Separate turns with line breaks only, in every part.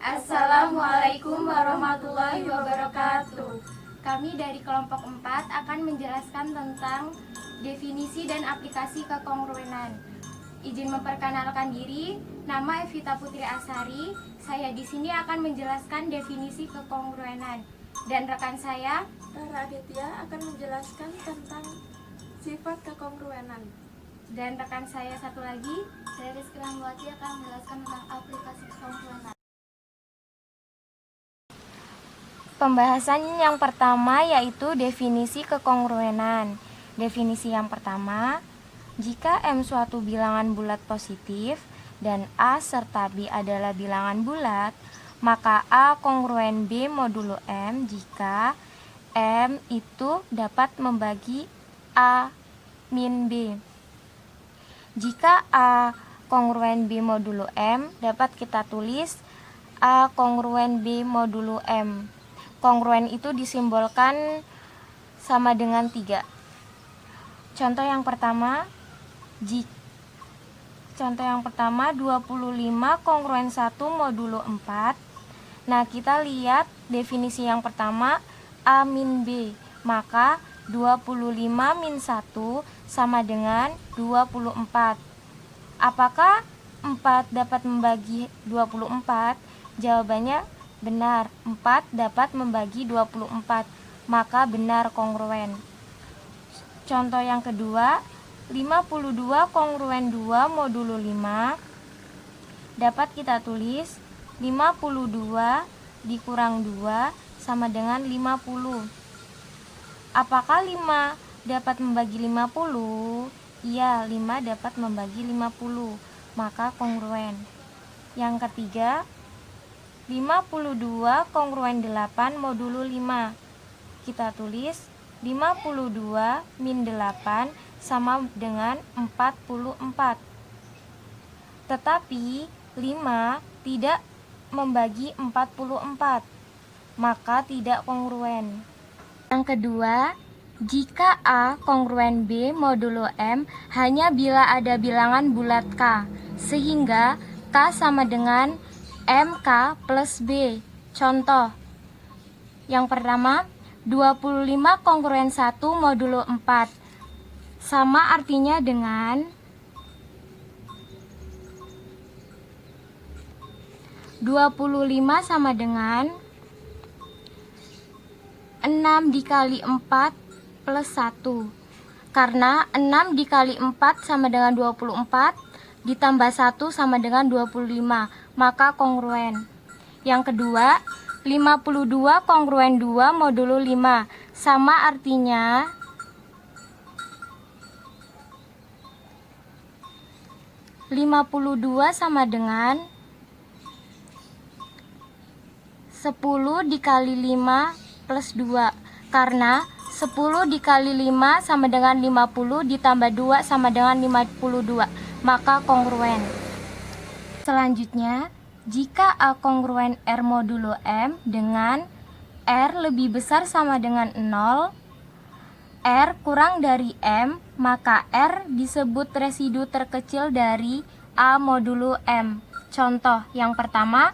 Assalamualaikum warahmatullahi wabarakatuh.
Kami dari kelompok 4 akan menjelaskan tentang definisi dan aplikasi kekongruenan. Izin memperkenalkan diri, nama Evita Putri Asari. Saya di sini akan menjelaskan definisi kekongruenan. Dan rekan saya,
Rara Aditya, akan menjelaskan tentang sifat kekongruenan.
dan rekan saya satu lagi,
saya Rizky Rahmawati akan menjelaskan tentang aplikasi kekongruenan.
Pembahasan yang pertama yaitu definisi kekongruenan. Definisi yang pertama, jika M suatu bilangan bulat positif dan A serta B adalah bilangan bulat, maka A kongruen B modulo M jika M itu dapat membagi A min B. Jika A kongruen B modulo M, dapat kita tulis A kongruen B modulo M. Kongruen itu disimbolkan sama dengan 3. Contoh yang pertama 25 kongruen 1 modulo 4. Nah, kita lihat definisi yang pertama A min B. Maka 25 min 1 sama dengan 24. Apakah 4 dapat membagi 24? Jawabannya benar, 4 dapat membagi 24, maka benar kongruen. Contoh yang kedua, 52 kongruen 2 modulo 5. Dapat kita tulis 52 dikurang 2 sama dengan 50. Apakah 5 dapat membagi 50? Iya, 5 dapat membagi 50, maka kongruen. Yang ketiga, 52 kongruen 8 modulo 5. Kita tulis 52 min 8 sama dengan 44. Tetapi 5 tidak membagi 44, maka tidak kongruen. Yang kedua, jika A kongruen B modulo M hanya bila ada bilangan bulat K, sehingga K sama dengan MK plus B. Contoh yang pertama, 25 kongruen 1 modulo 4 sama artinya dengan 25 sama dengan 6 dikali 4 plus 1. Karena 6 dikali 4 sama dengan 24, ditambah 1 sama dengan 25, maka kongruen. Yang kedua, 52 kongruen 2 modulo 5 sama artinya 52 sama dengan 10 dikali 5 plus 2. Karena 10 dikali 5 sama dengan 50 ditambah 2 sama dengan 52, maka kongruen. Selanjutnya, jika A kongruen R modulo M dengan R lebih besar sama dengan 0, R kurang dari M, maka R disebut residu terkecil dari A modulo M. Contoh yang pertama,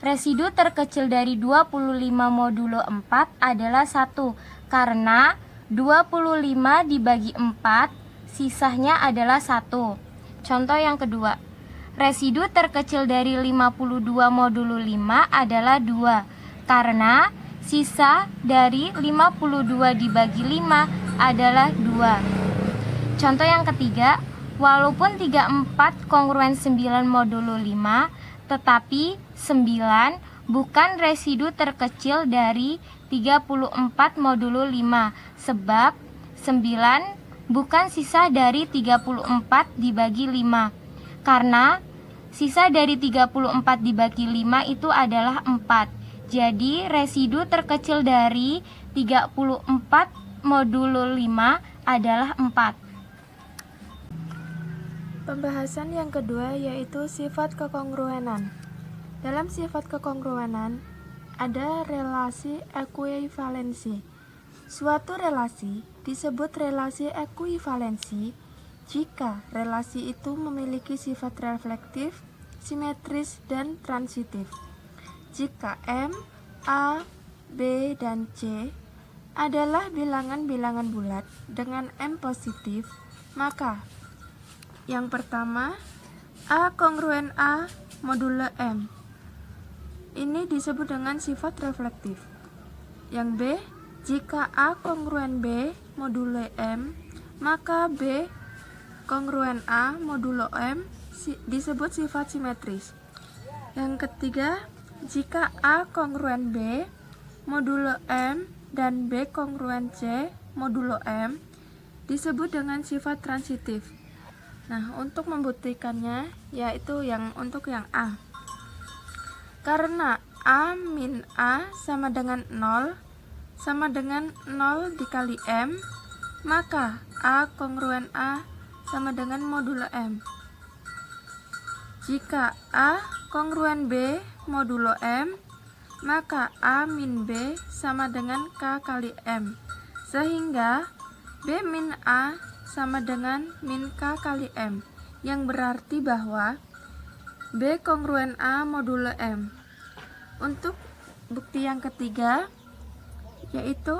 residu terkecil dari 25 modulo 4 adalah 1, karena 25 dibagi 4, sisanya adalah 1. Contoh yang kedua, residu terkecil dari 52 modulo 5 adalah 2, karena sisa dari 52 dibagi 5 adalah 2. Contoh yang ketiga, walaupun 34 kongruen 9 modulo 5, tetapi 9 bukan residu terkecil dari 34 modulo 5, sebab 9 bukan sisa dari 34 dibagi 5, karena sisa dari 34 dibagi 5 itu adalah 4. Jadi residu terkecil dari 34 modulo 5 adalah 4.
Pembahasan yang kedua yaitu sifat kekongruenan. Dalam sifat kekongruenan ada relasi ekuivalensi. Suatu relasi disebut relasi ekuivalensi jika relasi itu memiliki sifat reflektif, simetris, dan transitif. jika M, A, B, dan C adalah bilangan-bilangan bulat dengan M positif, maka yang pertama, A kongruen A modulo M. Ini disebut dengan sifat reflektif. Yang B, jika A kongruen B modulo M, maka B kongruen A modulo M disebut sifat simetris. Yang ketiga, jika A kongruen B modulo M dan B kongruen C modulo M disebut dengan sifat transitif. Nah, untuk membuktikannya yaitu untuk yang A. Karena A min A sama dengan 0 dikali M, maka A kongruen A sama dengan modulo M. Jika A kongruen B modulo M, maka A min B sama dengan K kali M, sehingga B min A sama dengan min K kali M, yang berarti bahwa B kongruen A modulo M. Untuk bukti yang ketiga, yaitu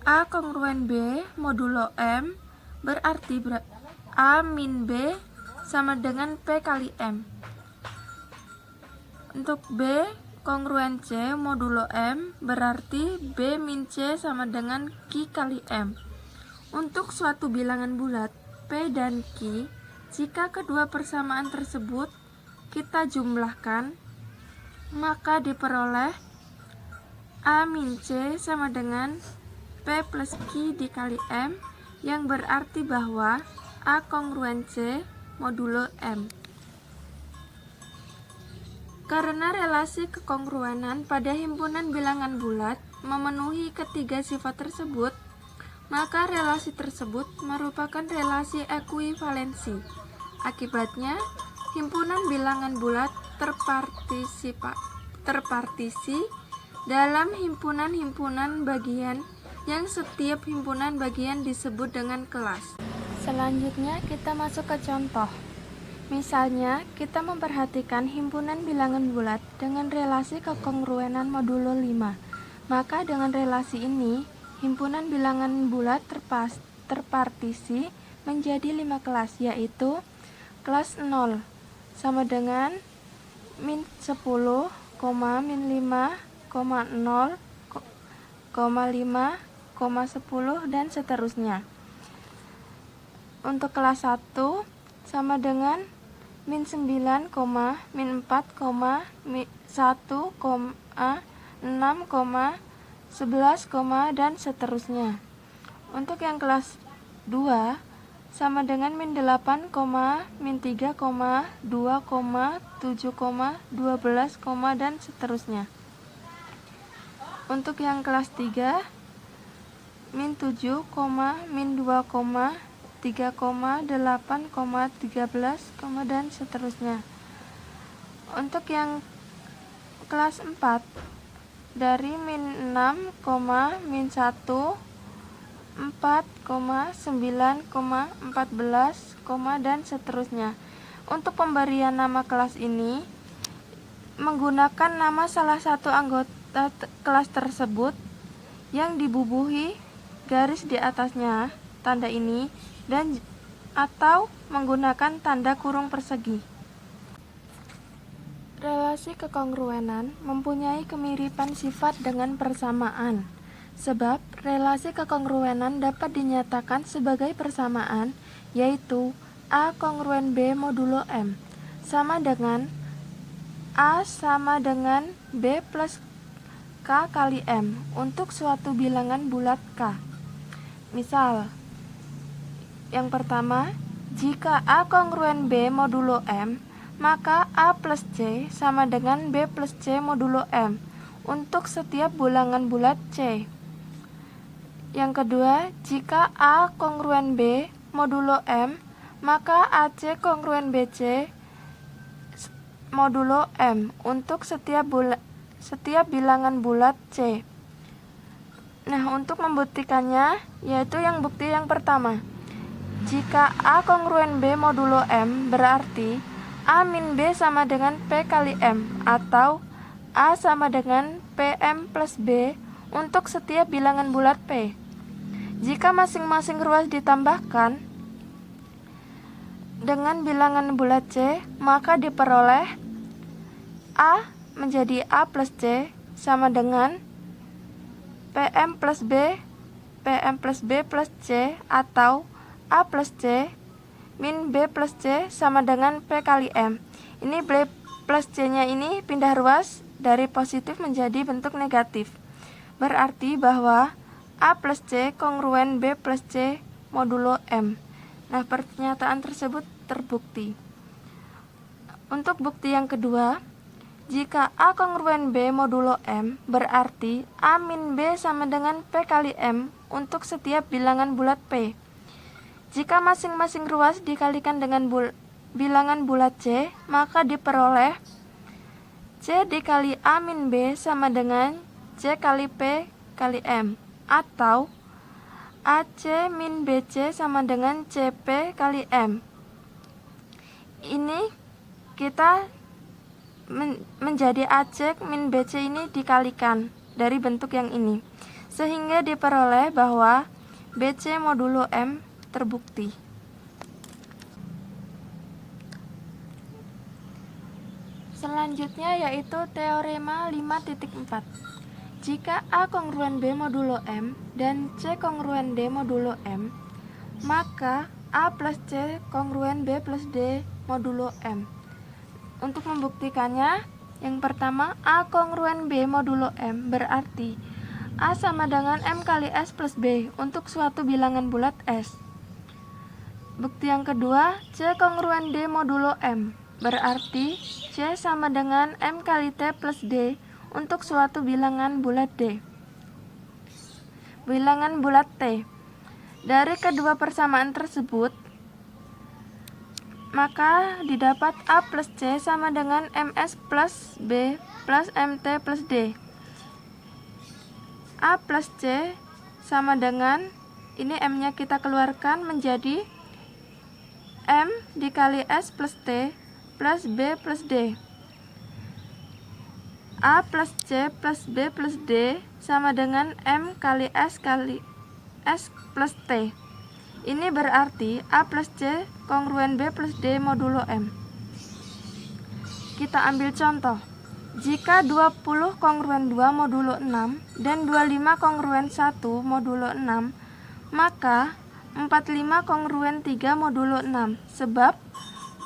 A kongruen B modulo M, berarti A min B sama dengan P kali M. Untuk B kongruen C modulo M, berarti B min C sama dengan Q kali M. Untuk suatu bilangan bulat P dan Q, jika kedua persamaan tersebut kita jumlahkan, maka diperoleh A min C sama dengan P plus Q dikali M, yang berarti bahwa A kongruen C modulo M. Karena relasi kekongruenan pada himpunan bilangan bulat memenuhi ketiga sifat tersebut, maka relasi tersebut merupakan relasi ekuivalensi. Akibatnya, himpunan bilangan bulat terpartisi dalam himpunan-himpunan bagian yang setiap himpunan bagian disebut dengan kelas. Selanjutnya kita masuk ke contoh. Misalnya, kita memperhatikan himpunan bilangan bulat dengan relasi kekongruenan modulo 5. Maka dengan relasi ini, himpunan bilangan bulat terpartisi menjadi 5 kelas, yaitu kelas 0 sama dengan min 10, min 5, 0, 5, 10, dan seterusnya. Untuk kelas 1 sama dengan min 9, min 4, 1, 6, 11, dan seterusnya. Untuk yang kelas 2 sama dengan min 8, min 3, 2, 7, 12, dan seterusnya. Untuk yang kelas 3 min 7, min 2, 3,8, 13, dan seterusnya. Untuk yang kelas 4 dari min 6, min 1, 4, 9, 14, dan seterusnya. Untuk pemberian nama kelas ini menggunakan nama salah satu anggota kelas tersebut yang dibubuhi garis di atasnya tanda ini, dan atau menggunakan tanda kurung persegi. Relasi kekongruenan mempunyai kemiripan sifat dengan persamaan, sebab relasi kekongruenan dapat dinyatakan sebagai persamaan, yaitu A kongruen B modulo M sama dengan A sama dengan B plus K kali M untuk suatu bilangan bulat K. Misal, yang pertama, jika A kongruen B modulo M, maka A plus C sama dengan B plus C modulo M untuk setiap bilangan bulat C. Yang kedua, jika A kongruen B modulo M, maka AC kongruen BC modulo M untuk setiap bilangan bulat C. Nah, untuk membuktikannya, yaitu yang bukti yang pertama. Jika A kongruen B modulo M, berarti A min B sama dengan P kali M, atau A sama dengan PM plus B untuk setiap bilangan bulat P. Jika masing-masing ruas ditambahkan dengan bilangan bulat C, maka diperoleh A menjadi A plus C sama dengan PM plus B plus C, atau A plus C min B plus C sama dengan P kali M. Ini B plus C-nya ini pindah ruas dari positif menjadi bentuk negatif. Berarti bahwa A plus C kongruen B plus C modulo M. Nah, pernyataan tersebut terbukti. Untuk bukti yang kedua, jika A kongruen B modulo M, berarti A min B sama dengan P kali M untuk setiap bilangan bulat P. Jika masing-masing ruas dikalikan dengan bilangan bulat C, maka diperoleh C dikali A min B sama dengan C kali P kali M, atau AC min BC sama dengan CP kali M. Ini kita menjadi AC min BC ini dikalikan dari bentuk yang ini, sehingga diperoleh bahwa BC modulo M terbukti. Selanjutnya yaitu teorema 5.4. Jika A kongruen B modulo M dan C kongruen D modulo M, maka A plus C kongruen B plus D modulo M. Untuk membuktikannya, yang pertama, A kongruen B modulo M berarti A sama dengan M kali S plus B untuk suatu bilangan bulat S. Bukti yang kedua, C kongruen D modulo M berarti C sama dengan M kali T plus D untuk suatu bilangan bulat D. Bilangan bulat T. Dari kedua persamaan tersebut, maka didapat A plus C sama dengan MS plus B plus MT plus D. A plus C sama dengan, ini M-nya kita keluarkan menjadi M dikali S plus T plus B plus D. A plus C plus B plus D sama dengan M kali S plus T. Ini berarti A plus C kongruen B plus D modulo M. Kita ambil contoh. Jika 20 kongruen 2 modulo 6 dan 25 kongruen 1 modulo 6, maka 45 kongruen 3 modulo 6, sebab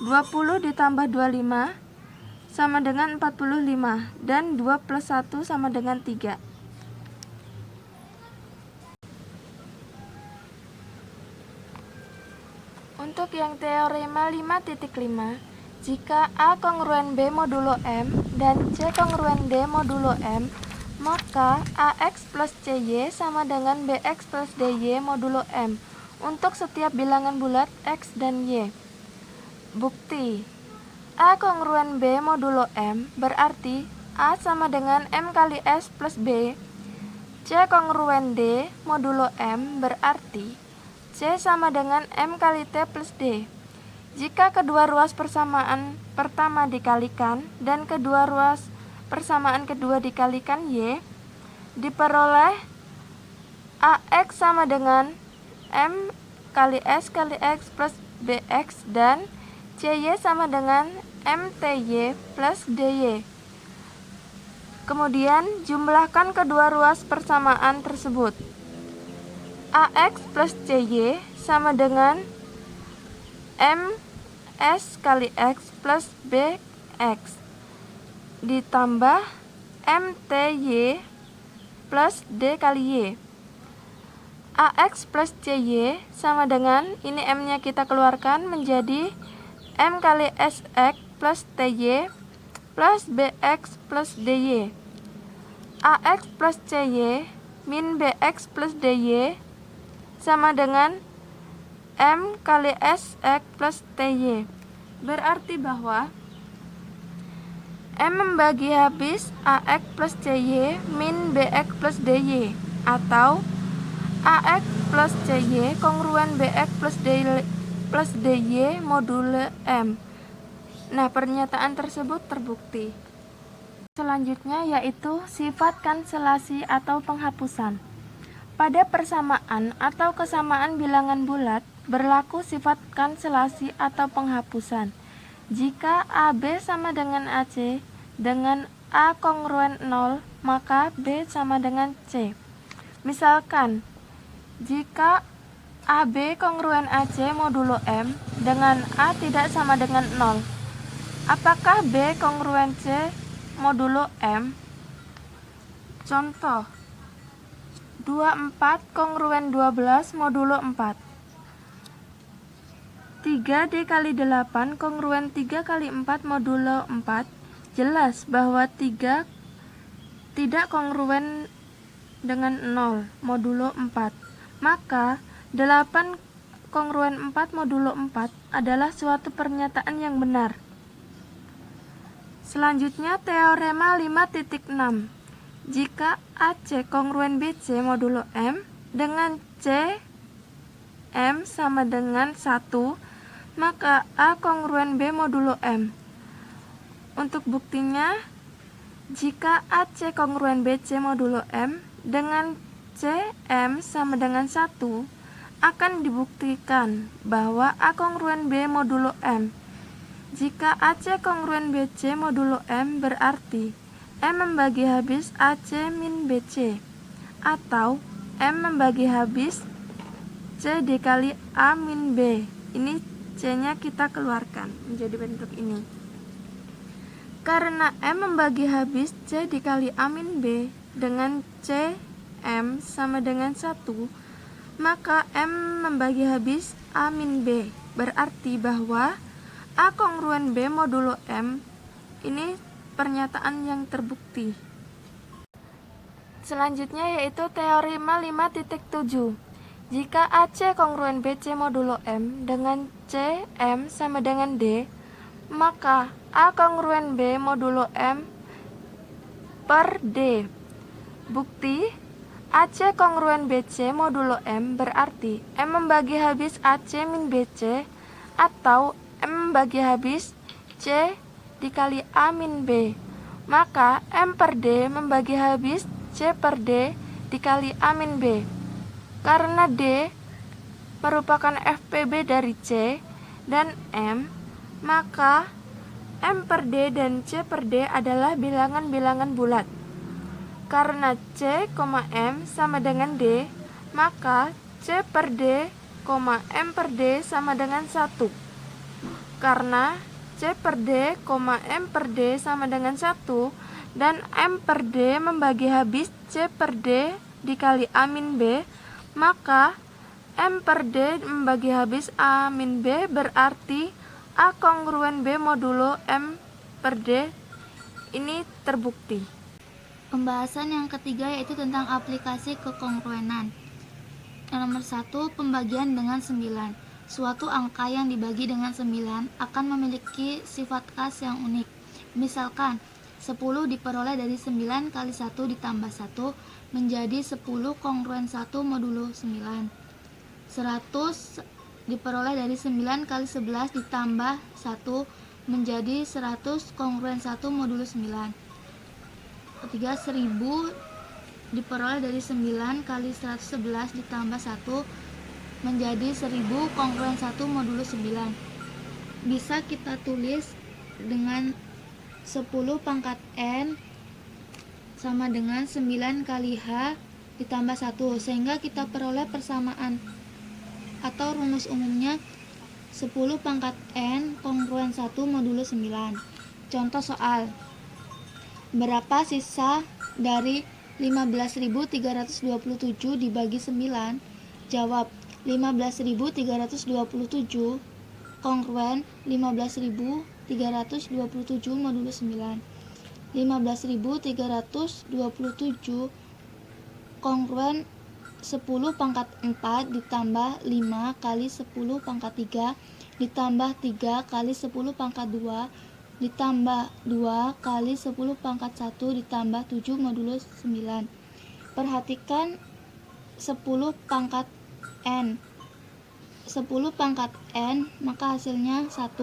20 ditambah 25 sama dengan 45 dan 2 plus 1 sama dengan 3. Untuk yang teorema 5.5, jika A kongruen B modulo M dan C kongruen D modulo M, maka AX plus CY sama dengan BX plus DY modulo M untuk setiap bilangan bulat X dan Y. Bukti, A kongruen B modulo M berarti A sama dengan M kali S plus B. C kongruen D modulo M berarti C sama dengan M kali T plus D. Jika kedua ruas persamaan pertama dikalikan dan kedua ruas persamaan kedua dikalikan Y, diperoleh AX sama dengan M kali S kali X plus BX dan CY sama dengan MTY plus DY. Kemudian jumlahkan kedua ruas persamaan tersebut. AX plus CY sama dengan MS kali X plus BX ditambah MTY plus D kali Y. AX plus CY sama dengan, ini M-nya kita keluarkan menjadi M kali SX plus TY plus BX plus DY. AX plus CY min BX plus DY sama dengan M kali SX plus TY. Berarti bahwa M membagi habis AX plus CY min BX plus DY, atau AX plus CY kongruen BX plus DY module M. Nah, pernyataan tersebut terbukti. Selanjutnya yaitu sifat kanselasi atau penghapusan. Pada persamaan atau kesamaan bilangan bulat berlaku sifat kanselasi atau penghapusan. Jika AB sama dengan AC dengan A kongruen 0, maka B sama dengan C. Misalkan, jika AB kongruen AC modulo M dengan A tidak sama dengan 0, apakah B kongruen C modulo M? Contoh, 24 kongruen 12 modulo 4. 3 dikali 8 kongruen 3 kali 4 modulo 4. Jelas bahwa 3 tidak kongruen dengan 0 modulo 4. Maka 8 kongruen 4 modulo 4 adalah suatu pernyataan yang benar. Selanjutnya teorema 5.6. Jika AC kongruen BC modulo M dengan C M sama dengan 1, maka A kongruen B modulo M. Untuk buktinya, jika AC kongruen BC modulo M dengan C M sama dengan 1, akan dibuktikan bahwa A kongruen B modulo M. Jika AC kongruen BC modulo M berarti M membagi habis AC min BC, atau M membagi habis C dikali A min B. Ini C-nya kita keluarkan menjadi bentuk ini. Karena M membagi habis C dikali A min B dengan C M sama dengan 1, maka M membagi habis A min B. Berarti bahwa A kongruen B modulo M ini pernyataan yang terbukti. Selanjutnya yaitu teorema 5.7. Jika AC kongruen BC modulo M dengan C M sama dengan D, maka A kongruen B modulo M per D. Bukti, AC kongruen BC modulo M berarti M membagi habis AC min BC, atau M membagi habis C dikali A min B. Maka M per D membagi habis C per D dikali A min B. Karena D merupakan FPB dari C dan M, maka M per D dan C per D adalah bilangan-bilangan bulat. Karena C, M sama dengan D, maka C per D, M per D sama dengan 1. Karena C per D, M per D sama dengan 1, dan M per D membagi habis C per D dikali A min B, maka M per D membagi habis A min B berarti A kongruen B modulo M per D ini terbukti.
Pembahasan yang ketiga yaitu tentang aplikasi kekongruenan. Yang nomor 1, pembagian dengan 9. Suatu angka yang dibagi dengan 9 akan memiliki sifat khas yang unik. Misalkan 10 diperoleh dari 9 kali 1 ditambah 1 menjadi 10 kongruen 1 modulo 9. 100 diperoleh dari 9 kali 11 ditambah 1 menjadi 100 kongruen 1 modulo 9. Ketiga, 1000 diperoleh dari 9 kali 111 ditambah 1 menjadi 1000 kongruen 1 modulo 9. Bisa kita tulis dengan 10 pangkat N sama dengan 9 kali H ditambah 1, sehingga kita peroleh persamaan atau rumus umumnya 10 pangkat N kongruen 1 modulo 9. Contoh soal, berapa sisa dari 15.327 dibagi 9? Jawab, 15.327 kongruen 15.327 modulo 9. 15.327 kongruen 10 pangkat 4 ditambah 5 kali 10 pangkat 3 ditambah 3 kali 10 pangkat 2 ditambah 2 kali 10 pangkat 1 ditambah 7 modulo 9. Perhatikan 10 pangkat N. 10 pangkat N maka hasilnya 1.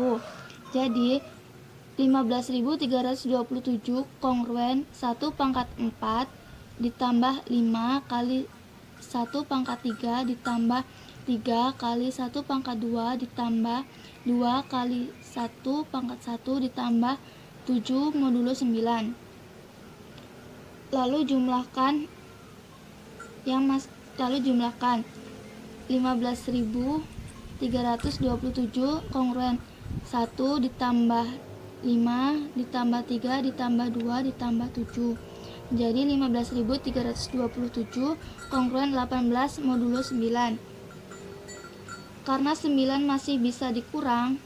Jadi 15.327 kongruen 1 pangkat 4 ditambah 5 kali 1 pangkat 3 ditambah 3 kali 1 pangkat 2 ditambah 2 kali 1 pangkat 1 ditambah 7 modulo 9. Lalu jumlahkan 15.327 kongruen 1 ditambah 5 ditambah 3 ditambah 2 ditambah 7. Jadi 15.327 kongruen 18 modulo 9. Karena 9 masih bisa dikurang,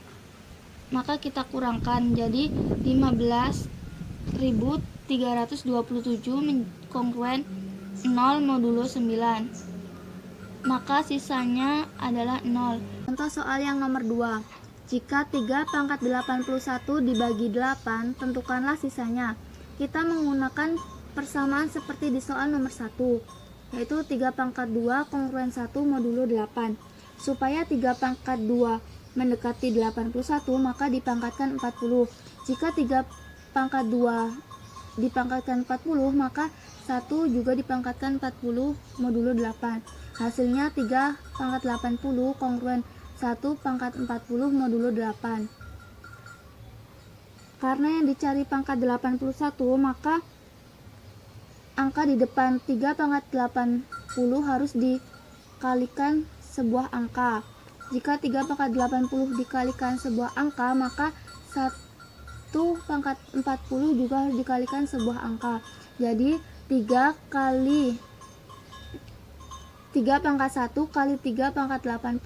maka kita kurangkan. Jadi 15.327 kongruen 0 modulo 9. Maka sisanya adalah 0. Contoh soal yang nomor 2. Jika 3 pangkat 81 dibagi 8, tentukanlah sisanya. Kita menggunakan persamaan seperti di soal nomor 1, yaitu 3 pangkat 2 kongruen 1 modulo 8. Supaya 3 pangkat 2 mendekati 81, maka dipangkatkan 40. Jika 3 pangkat 2 dipangkatkan 40, maka 1 juga dipangkatkan 40 modulo 8. Hasilnya 3 pangkat 80 kongruen 1 pangkat 40 modulo 8. Karena yang dicari pangkat 81, maka angka di depan 3 pangkat 80 harus dikalikan sebuah angka. Jika 3 pangkat 80 dikalikan sebuah angka, maka 1 pangkat 40 juga harus dikalikan sebuah angka. Jadi 3 pangkat 1 kali 3 pangkat 80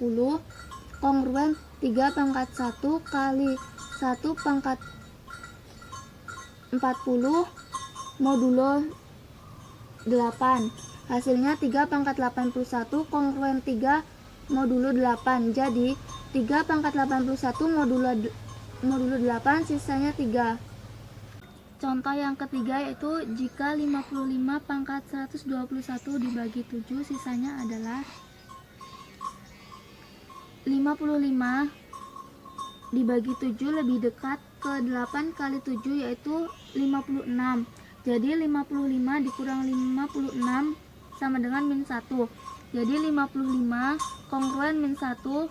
kongruen 3 pangkat 1 kali 1 pangkat 40 modulo 8. Hasilnya 3 pangkat 81 kongruen 3 modulo 8. Jadi 3 pangkat 81 modulo 8, sisanya 3. Contoh yang ketiga yaitu jika 55 pangkat 121 dibagi 7, sisanya adalah 55 dibagi 7 lebih dekat ke 8 kali 7, yaitu 56. Jadi 55 dikurang 56 sama dengan min 1. Jadi 55 kongruen min 1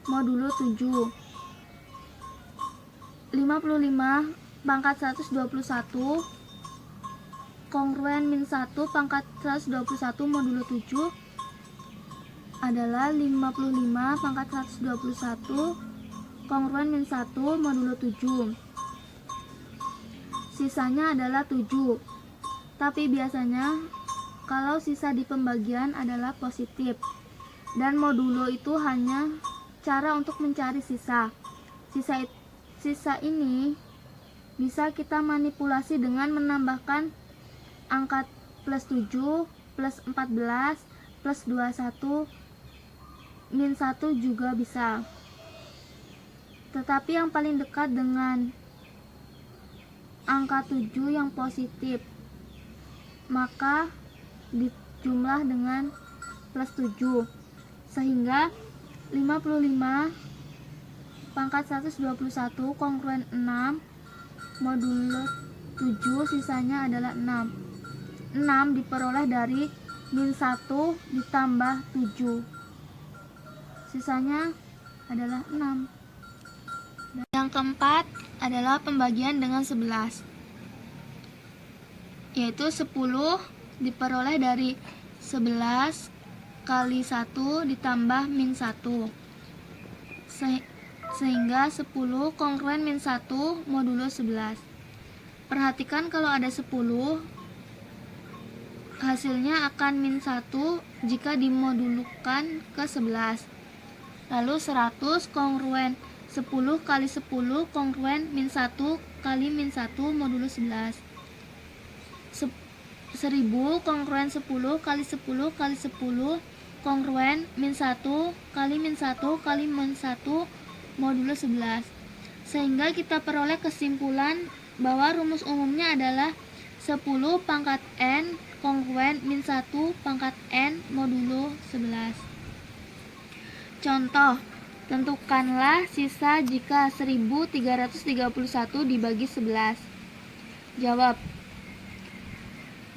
modulo 7. 55 pangkat 121 kongruen min 1 pangkat 121 modulo 7 adalah 55 pangkat 121 kongruen min 1 modulo 7. Sisanya adalah 7. Tapi biasanya kalau sisa di pembagian adalah positif, dan modulo itu hanya cara untuk mencari sisa. Sisa ini bisa kita manipulasi dengan menambahkan angka plus 7, plus 14, plus 21, min 1 juga bisa. Tetapi yang paling dekat dengan angka 7 yang positif, maka dijumlah dengan plus 7, sehingga 55 pangkat 121 kongruen 6 modulo 7, sisanya adalah 6. 6 diperoleh dari min 1 ditambah 7, sisanya adalah 6. Yang keempat adalah pembagian dengan 11, yaitu 10 diperoleh dari 11 kali 1 ditambah min 1, sehingga 10 kongruen min 1 modulo 11. Perhatikan kalau ada 10, hasilnya akan min 1 jika dimodulukan ke 11. Lalu 100 kongruen 10 kali 10 kongruen min 1 kali min 1 modulo 11. 1000 kongruen 10 kali 10 kali 10 kongruen min 1 kali min 1 kali min 1 modulo 11. Sehingga kita peroleh kesimpulan bahwa rumus umumnya adalah 10 pangkat n kongruen min 1 pangkat n modulo 11. Contoh, Tentukanlah sisa jika 1331 dibagi 11. Jawab.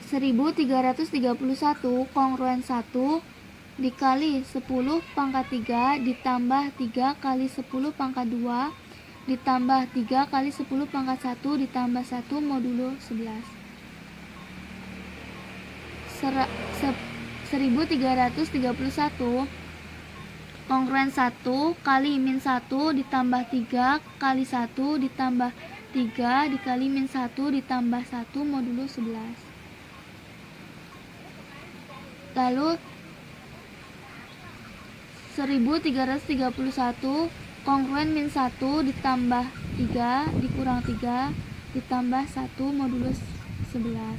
1331 kongruen 1 dikali 10 pangkat 3 ditambah 3 kali 10 pangkat 2 ditambah 3 kali 10 pangkat 1 ditambah 1 modulo 11. 1331 kongruen 1 kali min 1 ditambah 3 kali 1 ditambah 3 dikali min 1 ditambah 1 modulo 11. Lalu 1331 kongruen min 1 ditambah 3 dikurang 3 ditambah 1 modulo 11.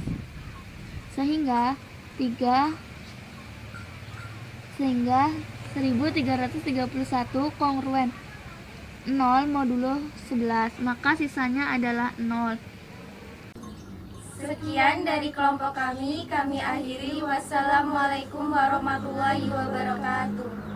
Sehingga 1331 kongruen 0 modulo 11, maka sisanya adalah 0.
Sekian dari kelompok kami akhiri. Wassalamualaikum warahmatullahi wabarakatuh.